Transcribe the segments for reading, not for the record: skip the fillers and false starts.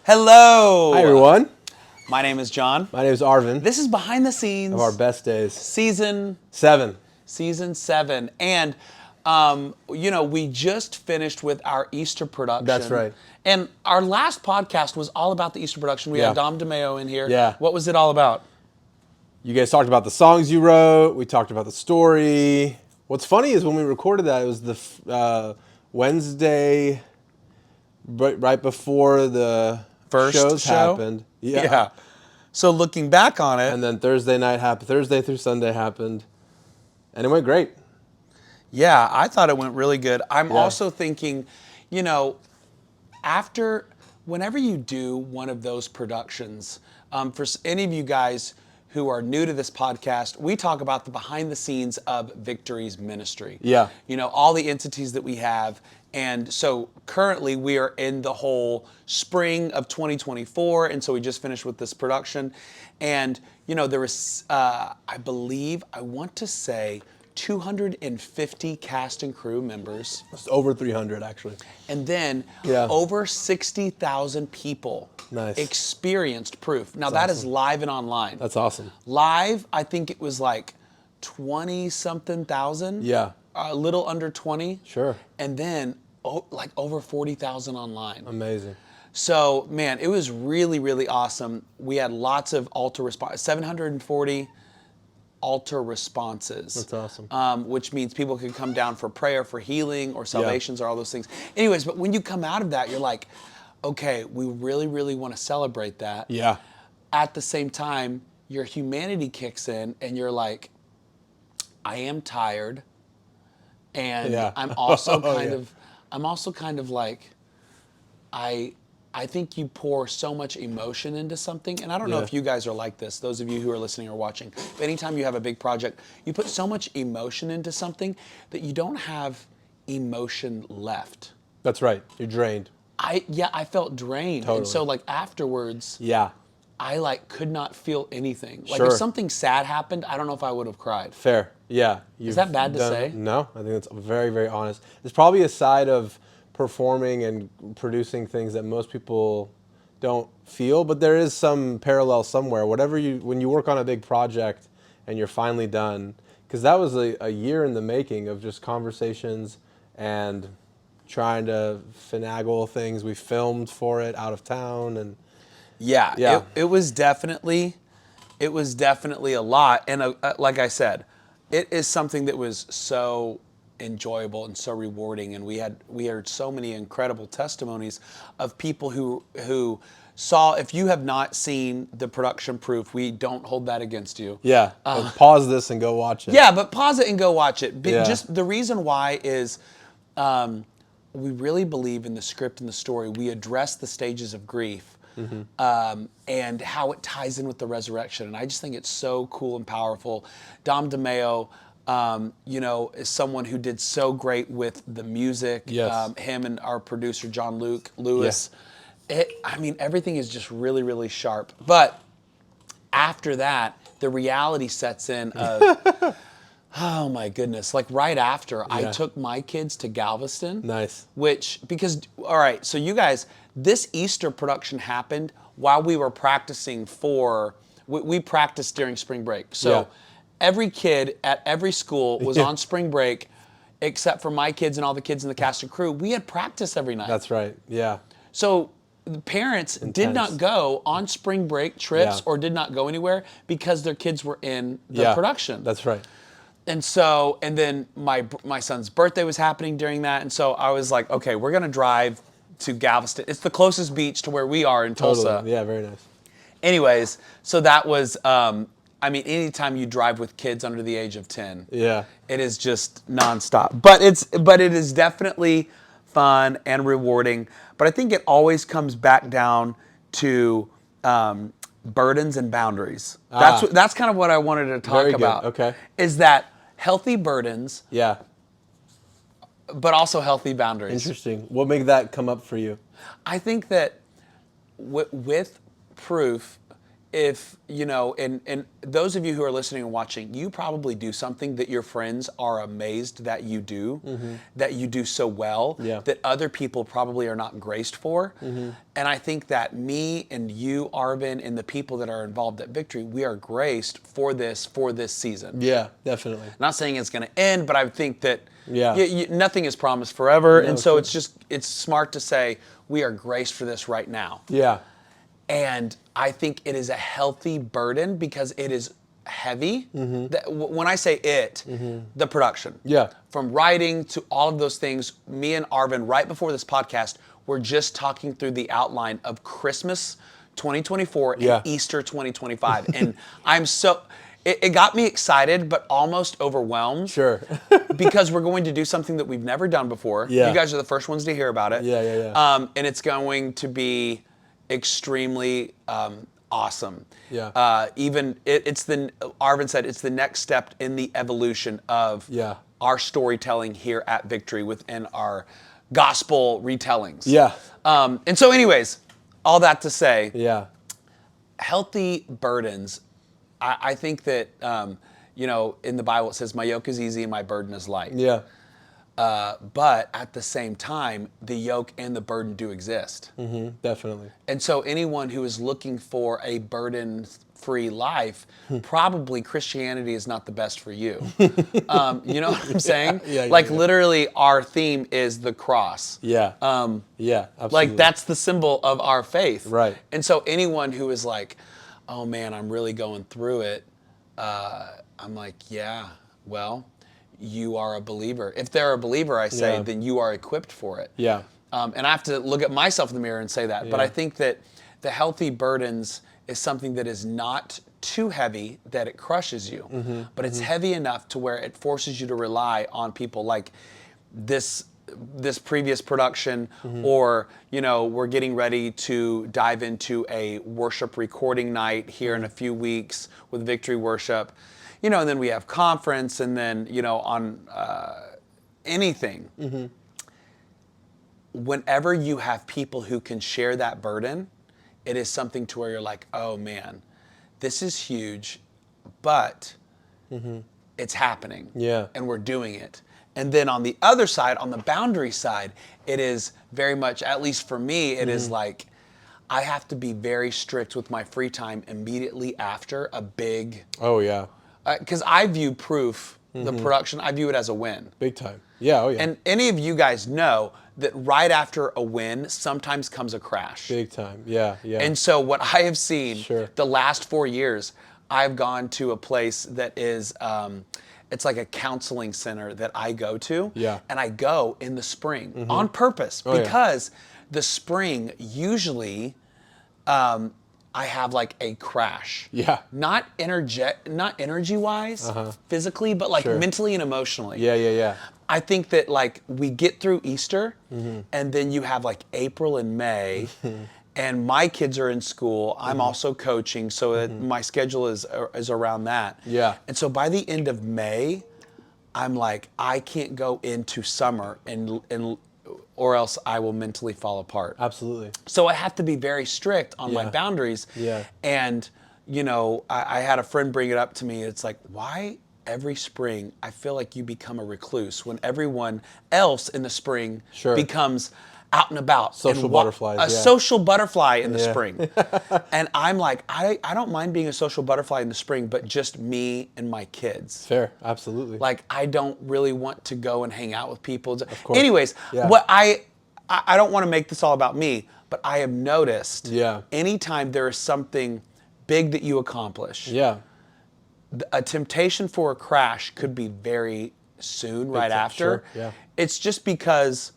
Hello. Hi, everyone. My name is John. My name is Arvin. This is Behind the Scenes Of our best days. Season 7. And, we just finished with our Easter production. That's right. And our last podcast was all about the Easter production. We Yeah. had Dom DeMeo in here. Yeah. What was it all about? You guys talked about the songs you wrote. We talked about the story. What's funny is when we recorded that, it was the Wednesday right before the First shows show? happened. Yeah. So looking back on it. And then Thursday night happened. Thursday through Sunday happened. And it went great. Yeah, I thought it went really good. I'm Yeah. also thinking, whenever you do one of those productions, for any of you guys who are new to this podcast, we talk about the behind the scenes of Victory's ministry. Yeah. All the entities that we have. And so currently we are in the whole spring of 2024. And so we just finished with this production. And, there was, I want to say 250 cast and crew members. It's over 300, actually. And then Yeah. over 60,000 people experienced proof. Now that is live and online. That's awesome. Live, I think it was like 20-something thousand. Yeah. A little under 20. Sure. And then like over 40,000 online. Amazing. So, man, it was really, really awesome. We had lots of altar response, 740 altar responses. That's awesome. Which means people could come down for prayer, for healing, or salvations, or all those things. Anyways, but when you come out of that, you're like, okay, we really, really want to celebrate that. Yeah. At the same time, your humanity kicks in, and you're like, I am tired, and I'm also kind of like, I think you pour so much emotion into something, and I don't know if you guys are like this, those of you who are listening or watching, but anytime you have a big project, you put so much emotion into something that you don't have emotion left. That's right. You're drained. I felt drained. Totally. And so afterwards, Yeah. I could not feel anything. Like Sure. if something sad happened, I don't know if I would have cried. Fair. Yeah. Is that bad to say? No, I think that's very, very honest. There's probably a side of performing and producing things that most people don't feel, but there is some parallel somewhere. When you work on a big project and you're finally done, because that was a year in the making of just conversations and trying to finagle things. We filmed for it out of town, and Yeah. It was definitely a lot. And like I said, it is something that was so enjoyable and so rewarding. And we heard so many incredible testimonies of people who saw. If you have not seen the production proof, we don't hold that against you. yeah. Pause this and go watch it. Yeah, but pause it and go watch it. Yeah. Just the reason why is we really believe in the script and the story. We address the stages of grief. And how it ties in with the resurrection. And I just think it's so cool and powerful. Dom DeMeo, is someone who did so great with the music. Yes. Him and our producer, John Lewis. Yeah. Everything is just really, really sharp. But after that, the reality sets in of, oh my goodness. Like right after, I took my kids to Galveston. Nice. All right, so you guys, this Easter production happened while we were practicing we practiced during spring break. So every kid at every school was on spring break, except for my kids and all the kids in the cast and crew. We had practice every night. That's right. Yeah. So the parents did not go on spring break trips or did not go anywhere because their kids were in the production. That's right. And then my son's birthday was happening during that. And so I was like, okay, we're going to drive to Galveston. It's the closest beach to where we are in Tulsa. Totally. Yeah, very nice. Anyways, so that was, anytime you drive with kids under the age of 10, it is just nonstop. But it is definitely fun and rewarding. But I think it always comes back down to burdens and boundaries. That's kind of what I wanted to talk about. Okay. Is that healthy burdens, Yeah. but also healthy boundaries. Interesting. What made that come up for you? I think that with proof, if you know, and those of you who are listening and watching, you probably do something that your friends are amazed that you do, that you do so well, that other people probably are not graced for. And I think that me and you, Arvin, and the people that are involved at Victory, we are graced for this season. Yeah, definitely. Not saying it's going to end, but I think that nothing is promised forever, and so it's smart to say we are graced for this right now. Yeah. And I think it is a healthy burden because it is heavy. When I say it, the production. Yeah. From writing to all of those things, me and Arvin, right before this podcast, were just talking through the outline of Christmas 2024 and Easter 2025. And I'm so... It got me excited, but almost overwhelmed. Sure. Because we're going to do something that we've never done before. You guys are the first ones to hear about it. And it's going to be extremely awesome. Arvin said it's the next step in the evolution of our storytelling here at Victory within our gospel retellings. And so anyways, all that to say, healthy burdens. I think that, in the Bible it says, my yoke is easy and my burden is light. But at the same time, the yoke and the burden do exist. Definitely. And so anyone who is looking for a burden-free life, probably Christianity is not the best for you. You know what I'm saying? Literally our theme is the cross. Absolutely. Like that's the symbol of our faith. Right. And so anyone who is like, oh man, I'm really going through it. I'm like, yeah, well, you are a believer. If they're a believer, I say, then you are equipped for it. And I have to look at myself in the mirror and say that. But I think that the healthy burdens is something that is not too heavy that it crushes you, but it's heavy enough to where it forces you to rely on people like this previous production, or we're getting ready to dive into a worship recording night here in a few weeks with Victory Worship, and then we have conference, and then on anything. Whenever you have people who can share that burden, it is something to where you're like, oh man, this is huge, but it's happening, and we're doing it. And then on the other side, on the boundary side, it is very much, at least for me, it is like, I have to be very strict with my free time immediately after a big... Because I view Proof, the production, I view it as a win. Big time. And any of you guys know that right after a win, sometimes comes a crash. Big time. And so what I have seen the last 4 years, I've gone to a place that is... it's like a counseling center that I go to. And I go in the spring on purpose because the spring usually I have like a crash. Not energy-wise, physically, but like mentally and emotionally. I think that like we get through Easter and then you have like April and May. And my kids are in school. I'm also coaching, so that my schedule is around that. And so by the end of May, I'm like, I can't go into summer and or else I will mentally fall apart. Absolutely. So I have to be very strict on my boundaries. And I had a friend bring it up to me. It's like, why every spring I feel like you become a recluse when everyone else in the spring becomes out and about. Social butterflies. A social butterfly in the spring. And I'm like, I don't mind being a social butterfly in the spring, but just me and my kids. Fair, absolutely. Like, I don't really want to go and hang out with people. Of course. Anyways, what I don't want to make this all about me, but I have noticed anytime there is something big that you accomplish, a temptation for a crash could be very soon, right after. It's just because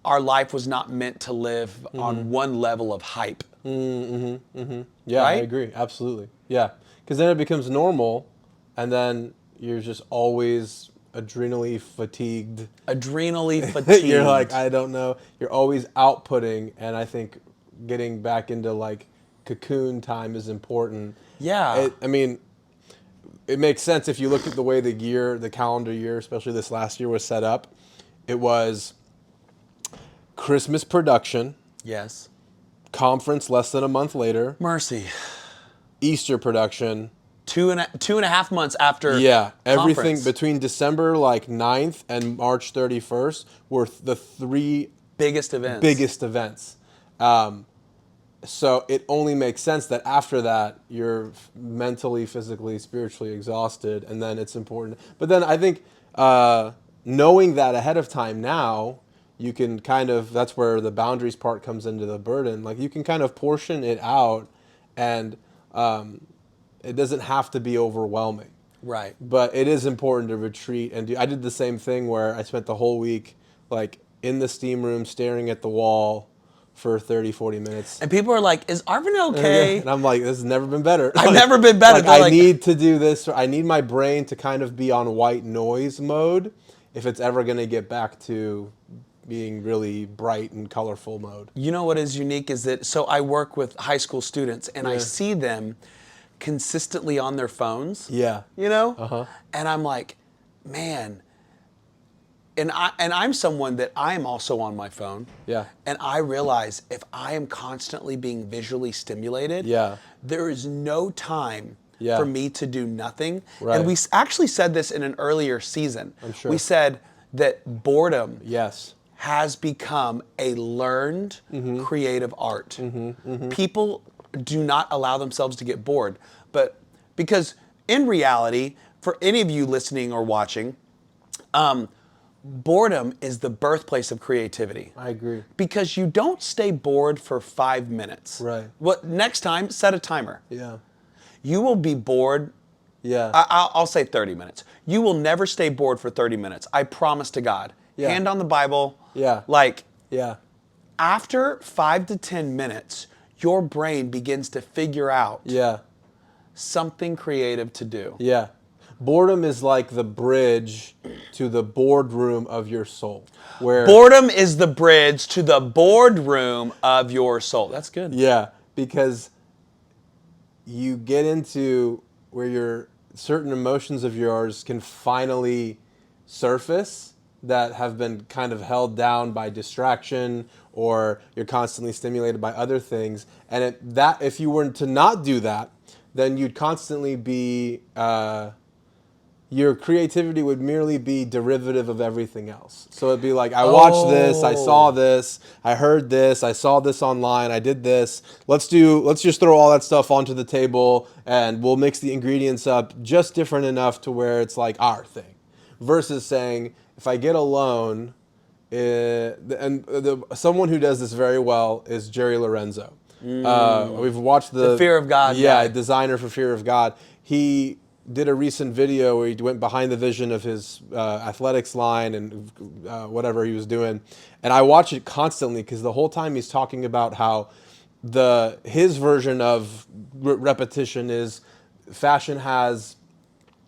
our life was not meant to live on one level of hype. Yeah, right? I agree. Absolutely. Yeah. Because then it becomes normal, and then you're just always adrenally fatigued. You're like, I don't know. You're always outputting, and I think getting back into like cocoon time is important. I mean, it makes sense if you look at the way the calendar year, especially this last year, was set up. It was Christmas production. Yes. Conference less than a month later. Mercy. Easter production. 2.5 months after. Yeah, everything conference. between December 9th and March 31st were the 3 biggest events. So it only makes sense that after that you're mentally, physically, spiritually exhausted, and then it's important. But then I think knowing that ahead of time now, you can that's where the boundaries part comes into the burden. Like you can kind of portion it out, and it doesn't have to be overwhelming. Right. But it is important to retreat and do. I did the same thing where I spent the whole week in the steam room staring at the wall for 30, 40 minutes. And people are like, is Arvin okay? And I'm like, this has never been better. I've never been better. I need to do this. I need my brain to kind of be on white noise mode if it's ever going to get back to being really bright and colorful mode. You know what is unique is that, so I work with high school students and I see them consistently on their phones. Yeah. You know? And I'm like, man, and I'm someone that I am also on my phone. Yeah. And I realize if I am constantly being visually stimulated, there is no time for me to do nothing. Right. And we actually said this in an earlier season. I'm sure. We said that boredom Yes. has become a learned creative art. People do not allow themselves to get bored, but because in reality, for any of you listening or watching, boredom is the birthplace of creativity. I agree. Because you don't stay bored for 5 minutes. Right. Next time, set a timer. Yeah. You will be bored. Yeah. I'll say 30 minutes. You will never stay bored for 30 minutes. I promise to God. Yeah. Hand on the Bible. Yeah. Yeah. After 5 to 10 minutes, your brain begins to figure out something creative to do. Yeah. Boredom is like the bridge to the boardroom of your soul. Boredom is the bridge to the boardroom of your soul. That's good. Yeah, because you get into where certain emotions of yours can finally surface that have been kind of held down by distraction, or you're constantly stimulated by other things. And if you were to not do that, then you'd constantly be, your creativity would merely be derivative of everything else. So it'd be like, I watched this, I saw this, I heard this, I saw this online, I did this. Let's just throw all that stuff onto the table and we'll mix the ingredients up just different enough to where it's like our thing. Versus saying, if I get alone, someone who does this very well is Jerry Lorenzo. We've watched the Fear of God. Yeah, designer for Fear of God. He did a recent video where he went behind the vision of his athletics line and whatever he was doing. And I watch it constantly because the whole time he's talking about how his version of repetition is fashion has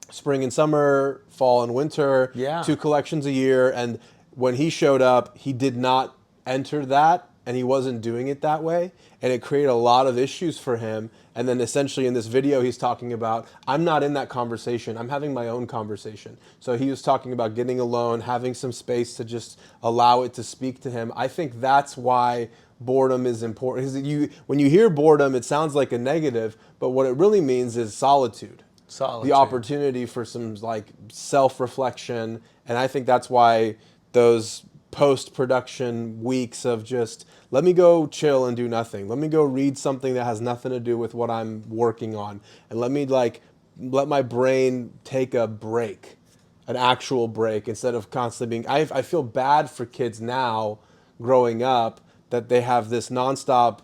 spring and summer, fall and winter, 2 collections a year. And when he showed up, he did not enter that, and he wasn't doing it that way. And it created a lot of issues for him. And then essentially in this video, he's talking about, I'm not in that conversation. I'm having my own conversation. So he was talking about getting alone, having some space to just allow it to speak to him. I think that's why boredom is important. Because when you hear boredom, it sounds like a negative, but what it really means is solitude. The opportunity for some self-reflection. And I think that's why those post-production weeks of just, let me go chill and do nothing. Let me go read something that has nothing to do with what I'm working on. And let me let my brain take a break, an actual break, instead of constantly being, I feel bad for kids now growing up that they have this nonstop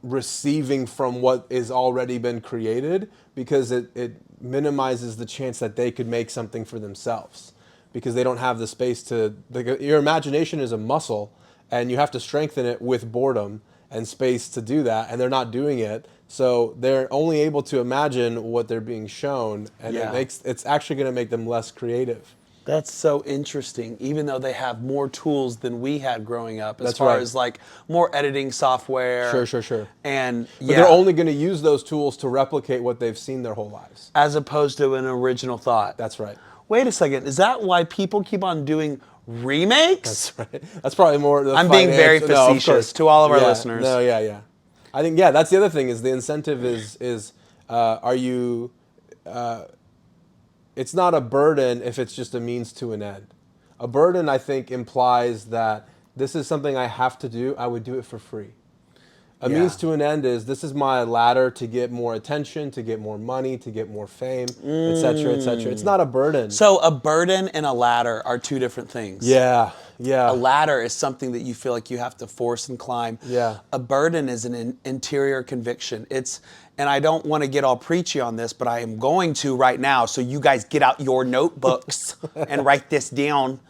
receiving from what is already been created, because it minimizes the chance that they could make something for themselves, because they don't have the space to, your imagination is a muscle and you have to strengthen it with boredom and space to do that, and they're not doing it. So they're only able to imagine what they're being shown, and it's actually going to make them less creative. That's so interesting, even though they have more tools than we had growing up, as far as more editing software. Sure. And but they're only going to use those tools to replicate what they've seen their whole lives. As opposed to an original thought. That's right. Wait a second, is that why people keep on doing remakes? That's right. That's probably more the I'm being very facetious to all of our listeners. No, yeah. I think, yeah, that's the other thing is the incentive is are you, it's not a burden if it's just a means to an end. A burden, I think, implies that this is something I have to do. I would do it for free. A means to an end is this is my ladder to get more attention, to get more money, to get more fame, et cetera, et cetera. It's not a burden. So a burden and a ladder are two different things. Yeah, yeah. A ladder is something that you feel like you have to force and climb. Yeah. A burden is an interior conviction. And I don't want to get all preachy on this, but I am going to right now. So you guys get out your notebooks and write this down.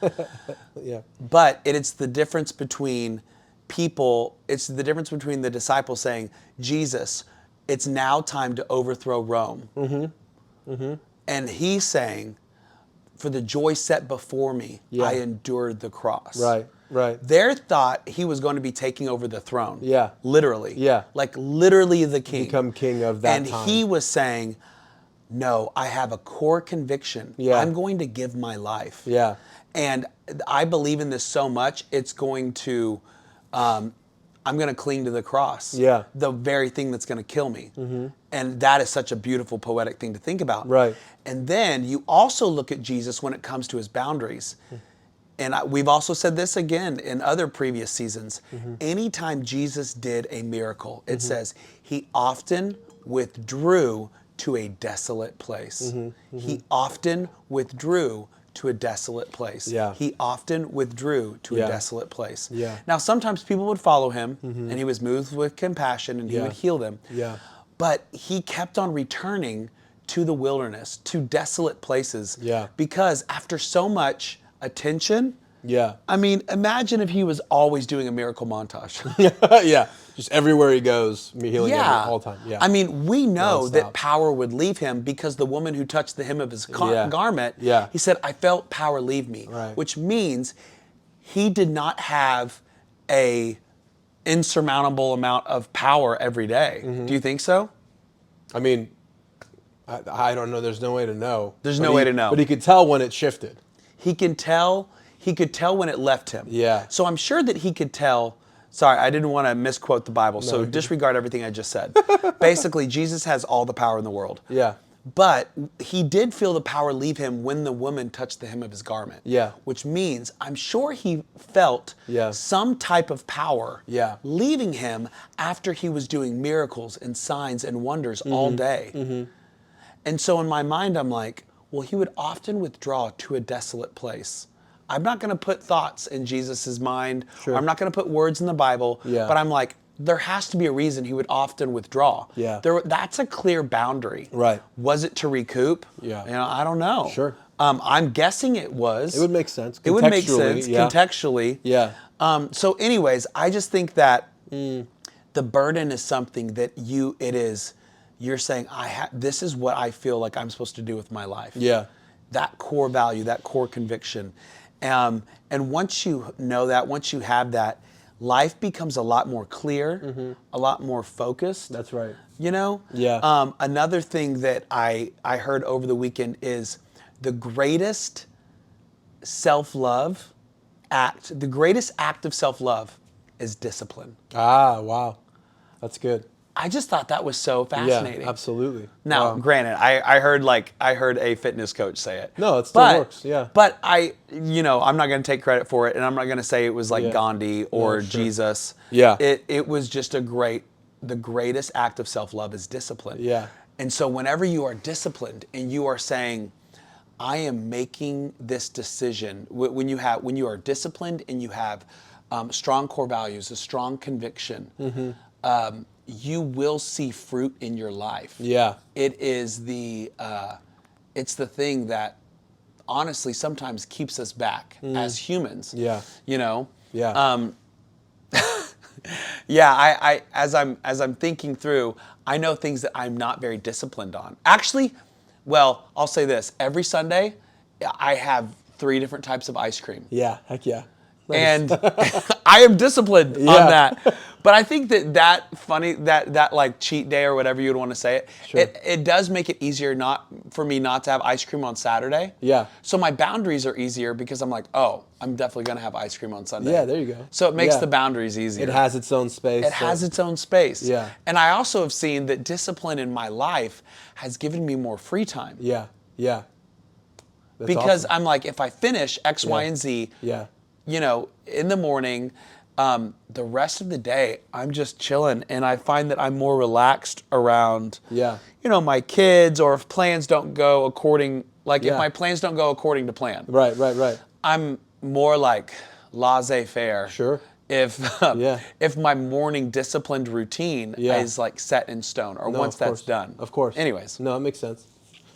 Yeah. But it's the difference between people, it's the difference between the disciples saying, Jesus, it's now time to overthrow Rome. Mm-hmm. Mm-hmm. And he's saying, for the joy set before me, I endured the cross. Right, right. Their thought he was going to be taking over the throne. Yeah. Literally. Yeah. Like literally the king. Become king of that time. And he was saying, no, I have a core conviction. Yeah. I'm going to give my life. Yeah. And I believe in this so much, it's going to, I'm going to cling to the cross. Yeah. The very thing that's going to kill me. Mm-hmm. And that is such a beautiful, poetic thing to think about. Right. And then you also look at Jesus when it comes to his boundaries. And we've also said this again in other previous seasons. Mm-hmm. Anytime Jesus did a miracle, it says he often withdrew to a desolate place. Mm-hmm. Mm-hmm. He often withdrew to a desolate place. Yeah. He often withdrew to a desolate place. Yeah. Now, sometimes people would follow him, and he was moved with compassion, and he would heal them. Yeah. But he kept on returning to the wilderness, to desolate places. Yeah. Because after so much attention, I mean, imagine if he was always doing a miracle montage. Yeah. Just everywhere he goes, healing all the time. Yeah. I mean, we know that power would leave him because the woman who touched the hem of his garment, he said, I felt power leave me. Right. Which means he did not have a insurmountable amount of power every day. Mm-hmm. Do you think so? I mean, I don't know. There's no way to know. There's no way to know. But he could tell when it shifted. He could tell when it left him. Yeah. So I'm sure that he could tell. Sorry, I didn't want to misquote the Bible, so disregard everything I just said. Basically, Jesus has all the power in the world. Yeah. But he did feel the power leave him when the woman touched the hem of his garment. Yeah. Which means I'm sure he felt some type of power leaving him after he was doing miracles and signs and wonders all day. Mm-hmm. And so in my mind, I'm like, well, he would often withdraw to a desolate place. I'm not going to put thoughts in Jesus' mind. Sure. I'm not going to put words in the Bible. Yeah. But I'm like, there has to be a reason he would often withdraw. Yeah. That's a clear boundary. Right. Was it to recoup? Yeah. You know, I don't know. Sure. I'm guessing it was. It would make sense. It would make sense contextually. Yeah. So anyways, I just think that the burden is something that you're saying, this is what I feel like I'm supposed to do with my life. Yeah. That core value, that core conviction. And once you know that, once you have that, life becomes a lot more clear, a lot more focused. That's right. You know? Yeah. Another thing that I heard over the weekend is the greatest self-love the greatest act of self-love is discipline. Ah, wow. That's good. I just thought that was so fascinating. Yeah, absolutely. Now, granted, I heard a fitness coach say it. No, it still works. Yeah. But I'm not going to take credit for it, and I'm not going to say it was like Gandhi or Jesus. Yeah. It was just the greatest act of self-love is discipline. Yeah. And so whenever you are disciplined and you are saying, I am making this decision, when you are disciplined and you have strong core values, a strong conviction, you will see fruit in your life. Yeah. It is it's the thing that honestly sometimes keeps us back as humans. Yeah. You know? Yeah. Yeah, as I'm thinking through, I know things that I'm not very disciplined on. Actually, well, I'll say this. Every Sunday, I have 3 different types of ice cream. Yeah, heck yeah. And I am disciplined on that. But I think that like cheat day or whatever you'd want to say it, Sure. it does make it easier for me not to have ice cream on Saturday. Yeah. So my boundaries are easier because I'm like, oh, I'm definitely going to have ice cream on Sunday. Yeah, there you go. So it makes Yeah. the boundaries easier. It has its own space. It has its own space. Yeah. And I also have seen that discipline in my life has given me more free time. Yeah, yeah. That's Because awesome. I'm like, if I finish X, Y, and Z, Yeah. you know, in the morning, the rest of the day, I'm just chilling. And I find that I'm more relaxed around, Yeah. you know, my kids, or if plans don't go according, like if Yeah. my plans don't go according to plan. Right, right, right. I'm more like laissez-faire. Sure. If Yeah. if my morning disciplined routine Yeah. is like set in stone, or No, once of that's course. done. Of course. Anyways. No, it makes sense.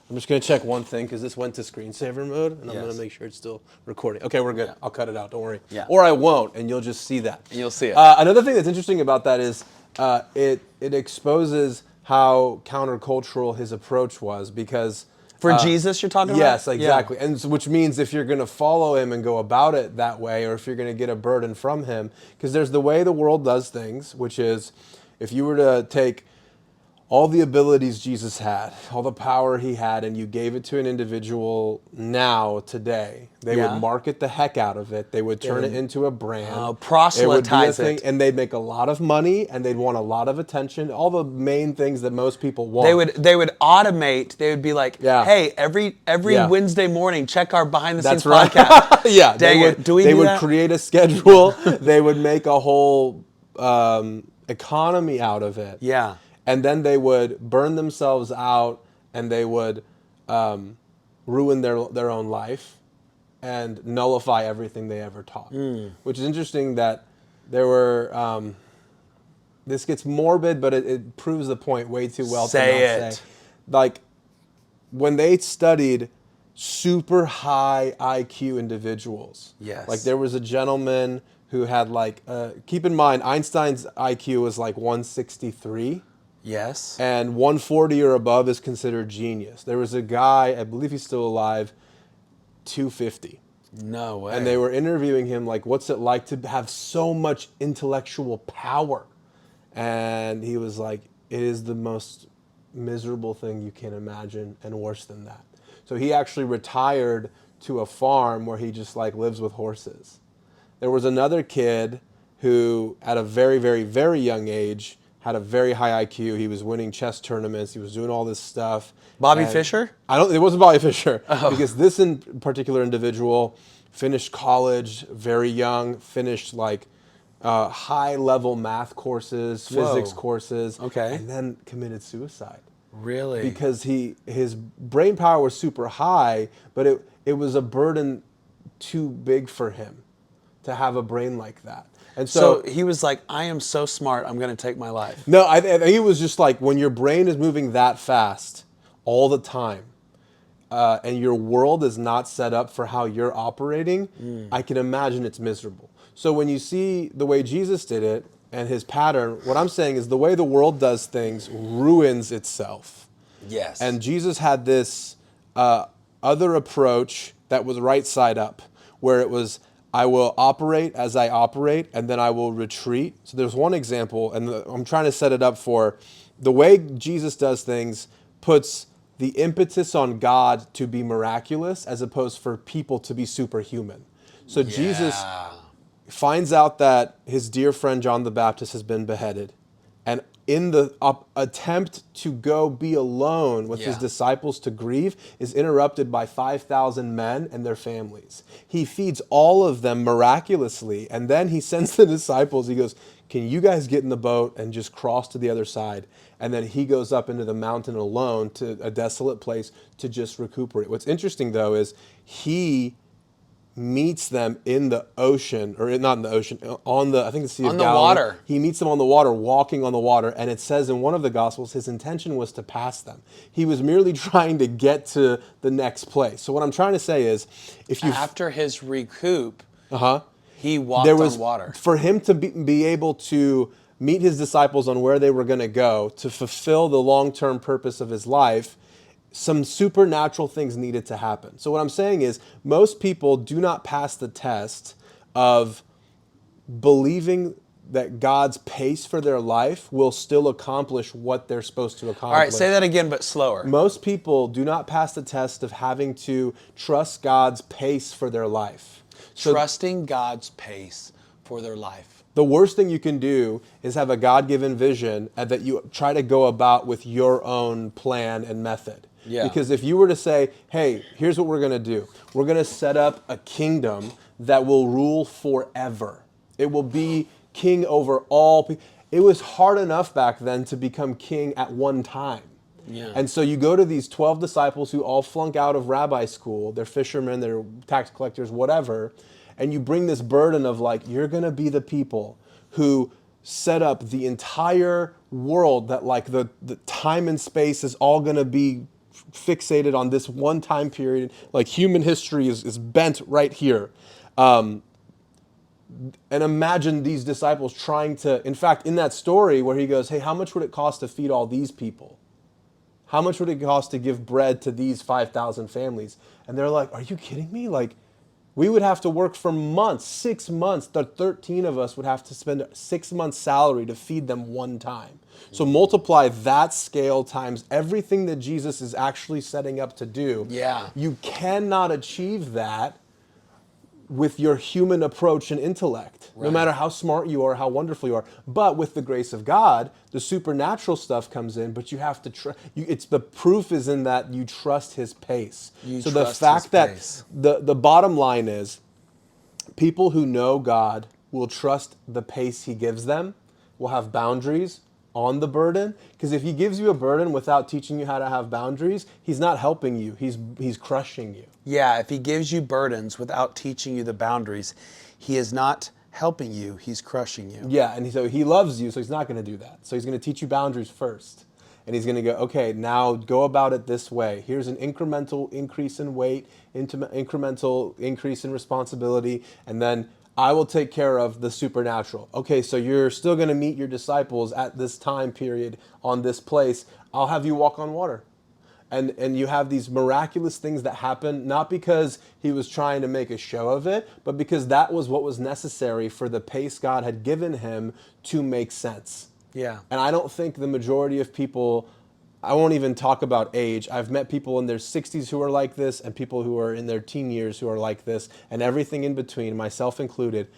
I'm just going to check one thing because this went to screensaver mode, and I'm Yes. going to make sure it's still recording. Okay, we're good. Yeah. I'll cut it out. Don't worry. Yeah. Or I won't, and you'll just see that. And you'll see it. Another thing that's interesting about that is it exposes how countercultural his approach was because... For Jesus, you're talking about? Yes, Yeah. exactly. And so, which means if you're going to follow him and go about it that way, or if you're going to get a burden from him, because there's the way the world does things, which is if you were to take all the abilities Jesus had, all the power he had, and you gave it to an individual now, today, they Yeah. would market the heck out of it. They would turn it into a brand. Proselytize thing, it. and they'd make a lot of money, and they'd want a lot of attention. All the main things that most people want. They would automate. They would be like, Yeah. hey, every Yeah. Wednesday morning, check our behind the scenes That's right. podcast. Yeah, Dang they it. would, Do we they do would that? create a schedule. They would make a whole economy out of it. Yeah. And then they would burn themselves out, and they would ruin their own life and nullify everything they ever taught. Which is interesting that there were... this gets morbid, but it proves the point way too well Say to not it. say. Like, when they studied super high IQ individuals. Yes. Like there was a gentleman who had like, keep in mind, Einstein's IQ was like 163. Yes. And 140 or above is considered genius. There was a guy, I believe he's still alive, 250. No way. And they were interviewing him like, what's it like to have so much intellectual power? And he was like, it is the most miserable thing you can imagine, and worse than that. So he actually retired to a farm where he just like lives with horses. There was another kid who at a very, very, very young age had a very high IQ. He was winning chess tournaments. He was doing all this stuff. Bobby And Fischer? It wasn't Bobby Fischer, Oh. because this in particular individual finished college very young, finished like high-level math courses, physics Whoa. courses, Okay. and then committed suicide. Really? Because his brain power was super high, but it was a burden too big for him to have a brain like that. And so he was like, I am so smart, I'm going to take my life. No, I think it was just like when your brain is moving that fast all the time, and your world is not set up for how you're operating, I can imagine it's miserable. So when you see the way Jesus did it and his pattern, what I'm saying is the way the world does things ruins itself. Yes. And Jesus had this other approach that was right side up, where it was, I will operate as I operate, and then I will retreat. So there's one example, and I'm trying to set it up for the way Jesus does things puts the impetus on God to be miraculous as opposed for people to be superhuman. So Jesus finds out that his dear friend John the Baptist has been beheaded, and in the attempt to go be alone with his disciples to grieve is interrupted by 5,000 men and their families. He feeds all of them miraculously, and then he sends the disciples, he goes, can you guys get in the boat and just cross to the other side? And then he goes up into the mountain alone to a desolate place to just recuperate. What's interesting though is he meets them in the ocean, or not in the ocean, on the, I think it's Sea of Galilee. On the water. He meets them on the water, walking on the water, and it says in one of the Gospels, his intention was to pass them. He was merely trying to get to the next place. So what I'm trying to say is, if you... After his recoup, Uh-huh. he walked There was, on water. for him to be able to meet his disciples on where they were going to go, to fulfill the long-term purpose of his life, some supernatural things needed to happen. So what I'm saying is, most people do not pass the test of believing that God's pace for their life will still accomplish what they're supposed to accomplish. All right, say that again, but slower. Most people do not pass the test of having to trust God's pace for their life. Trusting God's pace for their life. The worst thing you can do is have a God-given vision that you try to go about with your own plan and method. Yeah. Because if you were to say, hey, here's what we're going to do. We're going to set up a kingdom that will rule forever. It will be king over all people. It was hard enough back then to become king at one time. Yeah. And so you go to these 12 disciples who all flunk out of rabbi school. They're fishermen, they're tax collectors, whatever. And you bring this burden of like, you're going to be the people who set up the entire world, that like the time and space is all going to be fixated on this one time period. Like human history is bent right here. And imagine these disciples trying to, in fact, in that story where he goes, hey, how much would it cost to feed all these people? How much would it cost to give bread to these 5,000 families? And they're like, are you kidding me? Like, we would have to work for months, 6 months. The 13 of us would have to spend 6 months' salary to feed them one time. So multiply that scale times everything that Jesus is actually setting up to do. Yeah. You cannot achieve that with your human approach and intellect, no matter how smart you are, how wonderful you are. But with the grace of God, the supernatural stuff comes in, but you have to it's the proof is in that you trust his pace. So the fact that the bottom line is people who know God will trust the pace he gives them, will have boundaries on the burden, because if he gives you a burden without teaching you how to have boundaries, he's not helping you, he's crushing you. Yeah, if he gives you burdens without teaching you the boundaries, he is not helping you, he's crushing you. Yeah, and so he loves you, so he's not going to do that. So he's going to teach you boundaries first. And he's going to go, okay, now go about it this way. Here's an incremental increase in weight, incremental increase in responsibility, and then I will take care of the supernatural. Okay, so you're still going to meet your disciples at this time period on this place. I'll have you walk on water. And you have these miraculous things that happen, not because he was trying to make a show of it, but because that was what was necessary for the pace God had given him to make sense. Yeah. And I don't think the majority of people, I won't even talk about age. I've met people in their 60s who are like this, and people who are in their teen years who are like this, and everything in between, myself included.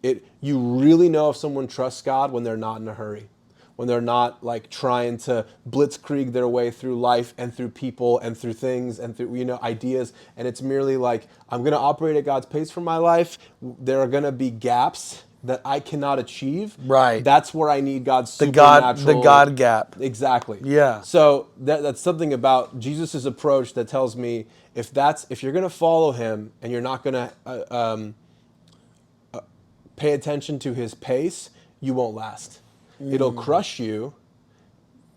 You really know if someone trusts God when they're not in a hurry, when they're not like trying to blitzkrieg their way through life and through people and through things and through, ideas. And it's merely like, I'm going to operate at God's pace for my life. There are going to be gaps that I cannot achieve. Right. That's where I need God's supernatural. The God gap. Exactly. Yeah. So that's something about Jesus's approach that tells me if you're going to follow him and you're not going to pay attention to his pace, you won't last. It'll crush you,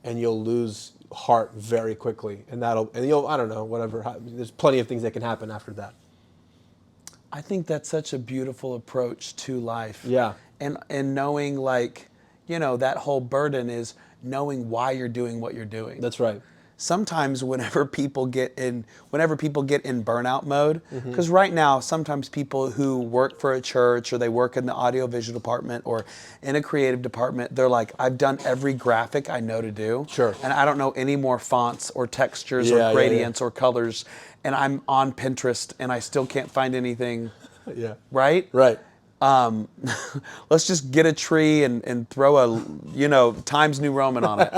and you'll lose heart very quickly, and you'll I don't know, whatever. There's plenty of things that can happen after that. I think that's such a beautiful approach to life. Yeah. And knowing that whole burden is knowing why you're doing what you're doing. That's right. Sometimes whenever people get in burnout mode, because right now sometimes people who work for a church or they work in the audiovisual department or in a creative department, they're like, I've done every graphic I know to do. Sure. And I don't know any more fonts or textures or gradients or colors. And I'm on Pinterest and I still can't find anything. Yeah. Right? Right. Let's just get a tree and throw a Times New Roman on it.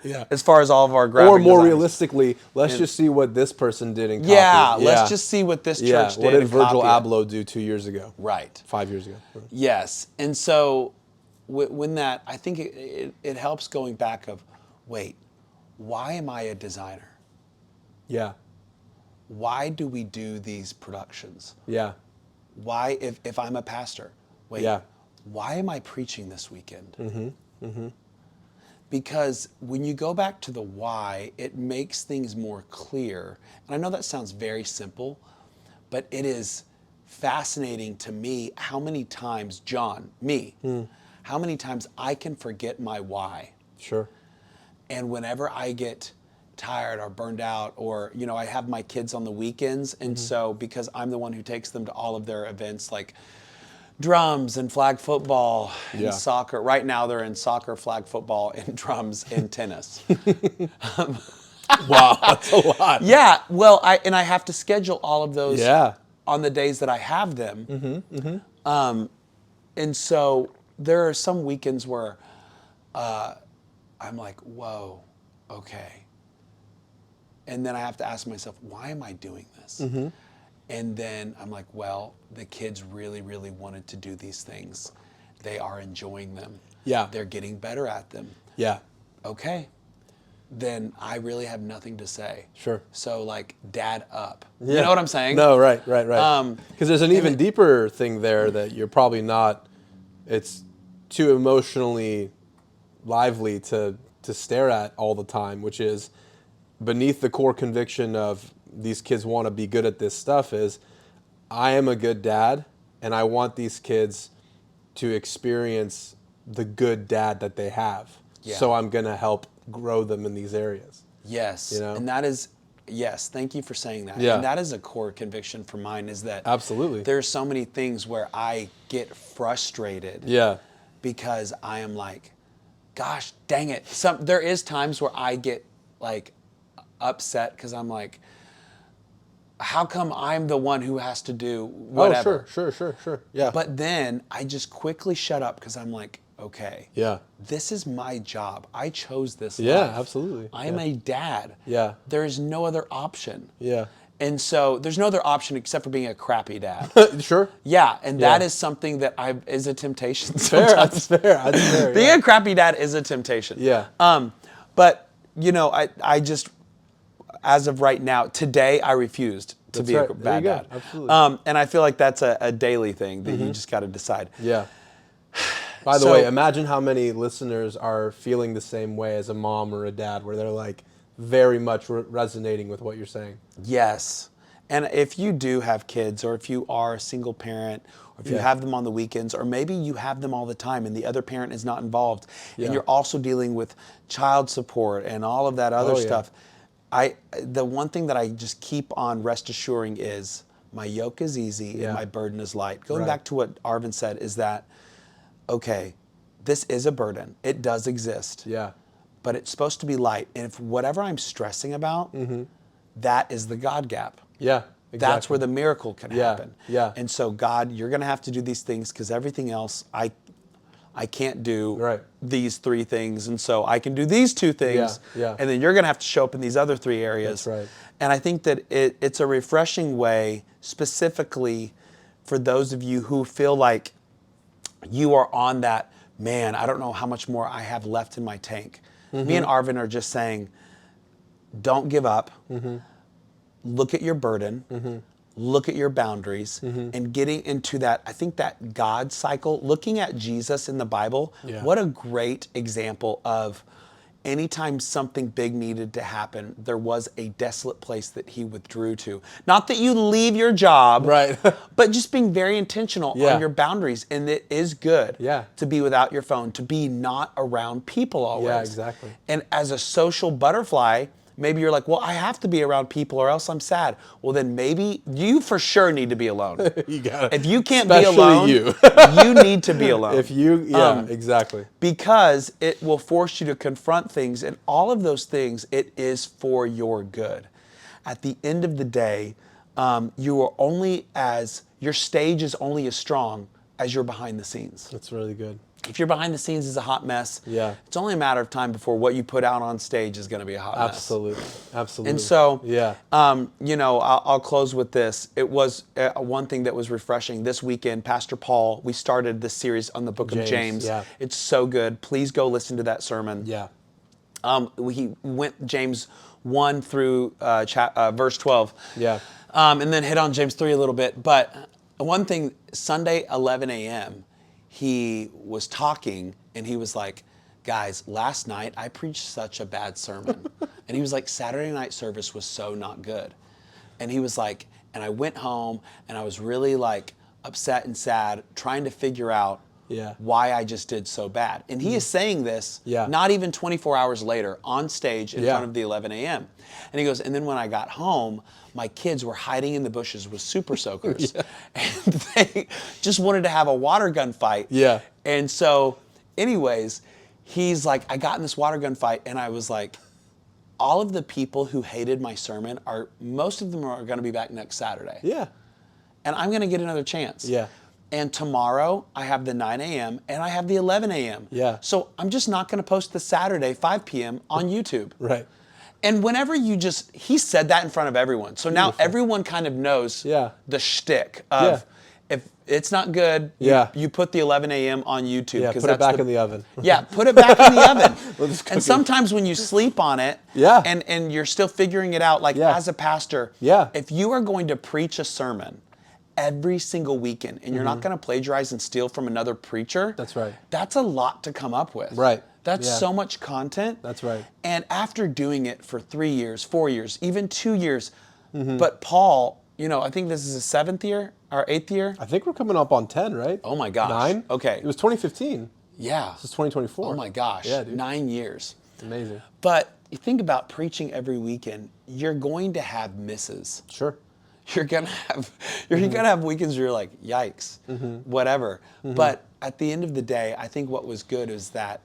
Yeah. As far as all of our graphic Or more designers. Realistically, let's just see what this person did in copy. Yeah, let's just see what this church did. What did and Virgil copy it. Abloh do 2 years ago? Right. 5 years ago. Yes. And so when that, I think it helps going back of, wait, why am I a designer? Yeah. Why do we do these productions? Yeah. Why, if I'm a pastor, wait, Yeah. why am I preaching this weekend? Mm-hmm. Mm-hmm. Because when you go back to the why, it makes things more clear. And I know that sounds very simple, but it is fascinating to me how many times, how many times I can forget my why. Sure. And whenever I get tired or burned out, or I have my kids on the weekends, and so because I'm the one who takes them to all of their events, like drums and flag football and Yeah. soccer. Right now they're in soccer, flag football, and drums and tennis. Wow, that's a lot. Yeah, well, I have to schedule all of those Yeah. on the days that I have them. And so there are some weekends where I'm like, whoa, okay. And then I have to ask myself, why am I doing this? And then I'm like, well, the kids really, really wanted to do these things. They are enjoying them. Yeah. They're getting better at them. Yeah. Okay. Then I really have nothing to say. Sure. So like, dad up. Yeah. You know what I'm saying? No, right. Because there's an even deeper thing there that you're probably not, it's too emotionally lively to stare at all the time, which is beneath the core conviction of these kids want to be good at this stuff is, I am a good dad and I want these kids to experience the good dad that they have. Yeah. So I'm going to help grow them in these areas. Yes. You know? And that is, yes, thank you for saying that. Yeah. And that is a core conviction for mine, is that Absolutely. there's so many things where I get frustrated. Yeah. Because I am like, gosh, dang it. There is times where I get like upset because I'm like, how come I'm the one who has to do whatever? Oh, sure. Yeah. But then I just quickly shut up because I'm like, okay, yeah. this is my job. I chose this Yeah, life. absolutely. I am a dad. Yeah. There is no other option. Yeah. And so there's no other option except for being a crappy dad. Sure. Yeah, and that Yeah. is something that is a temptation Fair, sometimes. that's fair. Being Yeah. a crappy dad is a temptation. Yeah. But you know, I just, as of right now, today I refused to That's be right. a There bad you go. dad. Absolutely. And I feel like that's a daily thing that you just got to decide. Yeah. By the So- way, imagine how many listeners are feeling the same way as a mom or a dad, where they're like very much resonating with what you're saying. Yes. And if you do have kids, or if you are a single parent, or if you Yeah. have them on the weekends, or maybe you have them all the time and the other parent is not involved, Yeah. and you're also dealing with child support and all of that other Oh, yeah. stuff, the one thing that I just keep on rest assuring is my yoke is easy Yeah. and my burden is light. Going Right. back to what Arvin said, is that, okay, this is a burden. It does exist. Yeah. But it's supposed to be light. And if whatever I'm stressing about, that is the God gap. Yeah. Exactly. That's where the miracle can Yeah, happen. yeah. And so, God, you're going to have to do these things because everything else I can't do Right. these three things. And so I can do these two things. Yeah. And then you're going to have to show up in these other three areas. That's right. And I think that it's a refreshing way, specifically for those of you who feel like you are on that, man, I don't know how much more I have left in my tank. Me and Arvin are just saying, don't give up. Look at your burden. Look at your boundaries. And getting into that, I think that God cycle, looking at Jesus in the Bible, Yeah. what a great example of anytime something big needed to happen, there was a desolate place that he withdrew to. Not that you leave your job, Right. but just being very intentional Yeah. on your boundaries. And it is good Yeah. to be without your phone, to be not around people always. Yeah, exactly. And as a social butterfly, maybe you're like, well, I have to be around people or else I'm sad. Well, then maybe you for sure need to be alone. You got it. If you can't be Especially alone, you. you need to be alone. If you, yeah, exactly. Because it will force you to confront things, and all of those things, it is for your good. At the end of the day, you are only your stage is only as strong as you're behind the scenes. That's really good. If you're behind the scenes is a hot mess, Yeah. it's only a matter of time before what you put out on stage is going to be a hot mess. Absolutely. And so, yeah. I'll close with this. It was one thing that was refreshing this weekend. Pastor Paul, we started this series on the book of James. Yeah. It's so good. Please go listen to that sermon. Yeah. He went James 1 through verse 12. Yeah. And then hit on James 3 a little bit. But one thing, Sunday, 11 a.m., he was talking and he was like, guys, last night I preached such a bad sermon. And he was like, Saturday night service was so not good. And he was like, and I went home and I was really like upset and sad, trying to figure out why I just did so bad. And he is saying this not even 24 hours later on stage in front of the 11 a.m. And he goes, and then when I got home, my kids were hiding in the bushes with super soakers. And they just wanted to have a water gun fight. And so anyways, he's like, I got in this water gun fight, and I was like, all of the people who hated my sermon most of them are going to be back next Saturday. And I'm going to get another chance. And tomorrow I have the 9 a.m. and I have the 11 a.m. So I'm just not going to post the Saturday 5 p.m. on YouTube. And whenever he said that in front of everyone. So now everyone kind of knows the shtick of if it's not good, you put the 11 a.m. on YouTube. Put it back in the oven. Put it back in the oven. And sometimes when you sleep on it and you're still figuring it out, like as a pastor, if you are going to preach a sermon every single weekend and you're not going to plagiarize and steal from another preacher, that's a lot to come up with. That's so much content. And after doing it for 3 years, 4 years, even 2 years, but Paul, I think this is his 7th year or 8th year. I think we're coming up on 10, right? Oh my gosh. 9? Okay. It was 2015. Yeah. This is 2024. Oh my gosh. Yeah, dude. 9 years. Amazing. But you think about preaching every weekend, you're going to have misses. You're gonna have weekends where you're like, yikes, whatever. But at the end of the day, I think what was good is that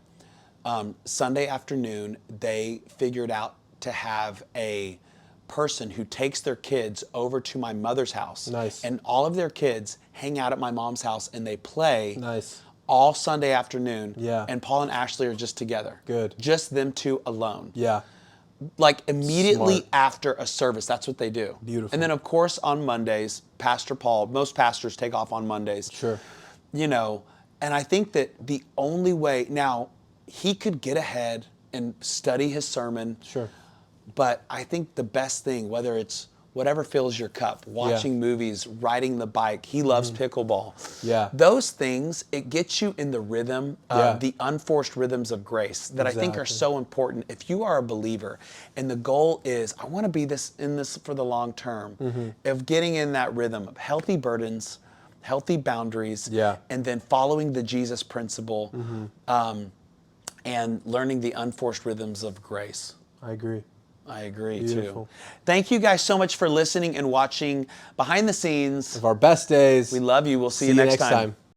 Sunday afternoon, they figured out to have a person who takes their kids over to my mother's house. And all of their kids hang out at my mom's house and they play all Sunday afternoon. And Paul and Ashley are just together. Just them two alone. Like immediately after a service, that's what they do. And then of course on Mondays, Pastor Paul, most pastors take off on Mondays. And I think that the only way, now he could get ahead and study his sermon. But I think the best thing, whether it's whatever fills your cup, watching movies, riding the bike, he loves pickleball. Those things, it gets you in the rhythm, the unforced rhythms of grace that I think are so important. If you are a believer and the goal is, I want to be in this for the long term, of getting in that rhythm of healthy burdens, healthy boundaries, and then following the Jesus principle, and learning the unforced rhythms of grace. I agree. I agree too. Thank you guys so much for listening and watching behind the scenes of our best days. We love you. We'll see you next time.